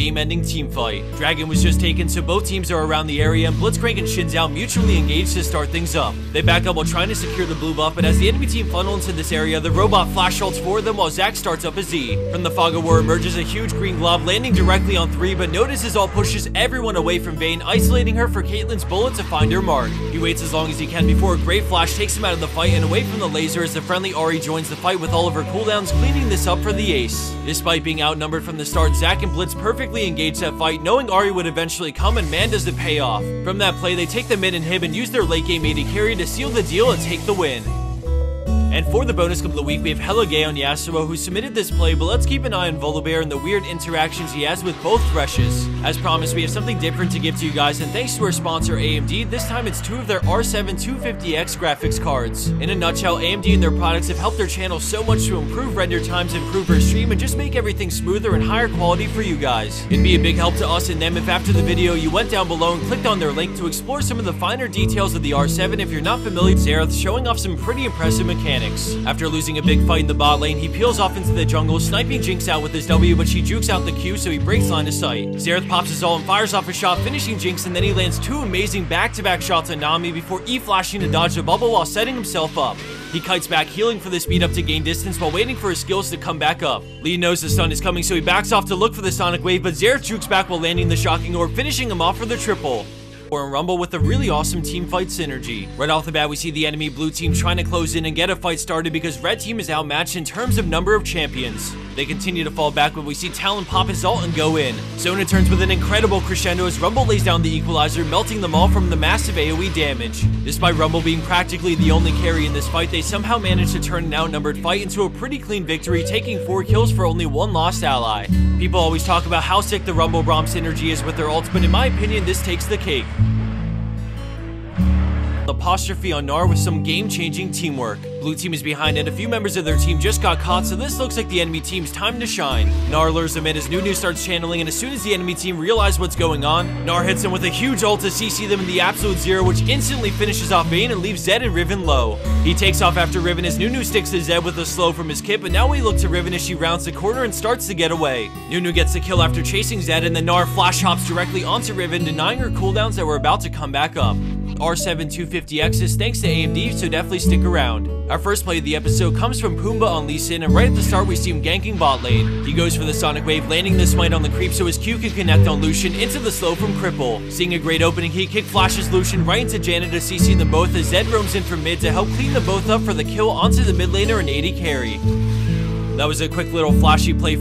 game-ending teamfight. Dragon was just taken, so both teams are around the area, and Blitzcrank and Shinzao mutually engaged to start things up. They back up while trying to secure the blue buff, but as the enemy team funnel into this area, the robot flash ults for them while Zack starts up a Z. From the fog of war emerges a huge green glob, landing directly on 3, but notices all pushes everyone away from Vayne, isolating her for Caitlyn's bullet to find her mark. He waits as long as he can before a great flash takes him out of the fight and away from the laser as the friendly Ahri joins the fight with all of her cooldowns, cleaning this up for the ace. Despite being outnumbered from the start, Zack and Blitz perfectly engage that fight, knowing Ahri would eventually come, and man does it pay off. From that play, they take the mid inhib and use their late game AD carry to seal the deal and take the win. And for the bonus clip of the week, we have Hello Gay on Yasuo, who submitted this play, but let's keep an eye on Volibear and the weird interactions he has with both Threshes. As promised, we have something different to give to you guys, and thanks to our sponsor AMD, this time it's 2 of their R7 250X graphics cards. In a nutshell, AMD and their products have helped their channel so much to improve render times, improve our stream, and just make everything smoother and higher quality for you guys. It'd be a big help to us and them if after the video you went down below and clicked on their link to explore some of the finer details of the R7 if you're not familiar with Xerath, showing off some pretty impressive mechanics. After losing a big fight in the bot lane, he peels off into the jungle, sniping Jinx out with his W, but she jukes out the Q, so he breaks line of sight. Xerath pops his ult and fires off a shot, finishing Jinx, and then he lands 2 amazing back-to-back shots on Nami before E-flashing to dodge the bubble while setting himself up. He kites back, healing for the speed up to gain distance while waiting for his skills to come back up. Lee knows the stun is coming, so he backs off to look for the Sonic Wave, but Xerath jukes back while landing the shocking orb, finishing him off for the triple. Or in Rumble with a really awesome team fight synergy. Right off the bat, we see the enemy blue team trying to close in and get a fight started because red team is outmatched in terms of number of champions. They continue to fall back, but we see Talon pop his ult and go in. Zona turns with an incredible crescendo as Rumble lays down the equalizer, melting them all from the massive AoE damage. Despite Rumble being practically the only carry in this fight, they somehow managed to turn an outnumbered fight into a pretty clean victory, taking 4 kills for only 1 lost ally. People always talk about how sick the Rumble Braum synergy is with their ults, but in my opinion, this takes the cake. Apostrophe on Gnar with some game-changing teamwork. Blue team is behind and a few members of their team just got caught, so this looks like the enemy team's time to shine. Gnar lures them in as Nunu starts channeling, and as soon as the enemy team realize what's going on, Gnar hits them with a huge ult to CC them in the absolute zero, which instantly finishes off Vayne and leaves Zed and Riven low. He takes off after Riven as Nunu sticks to Zed with a slow from his kit, but now we look to Riven as she rounds the corner and starts to get away. Nunu gets the kill after chasing Zed, and then Gnar flash hops directly onto Riven, denying her cooldowns that were about to come back up. R7 250X is thanks to AMD, so definitely stick around. Our first play of the episode comes from Pumbaa on Lee Sin, and right at the start we see him ganking bot lane. He goes for the Sonic Wave, landing the smite on the creep so his Q can connect on Lucian into the slow from Cripple. Seeing a great opening, he kick flashes Lucian right into Janna to CC them both as Zed roams in from mid to help clean them both up for the kill onto the mid laner and AD carry. That was a quick little flashy play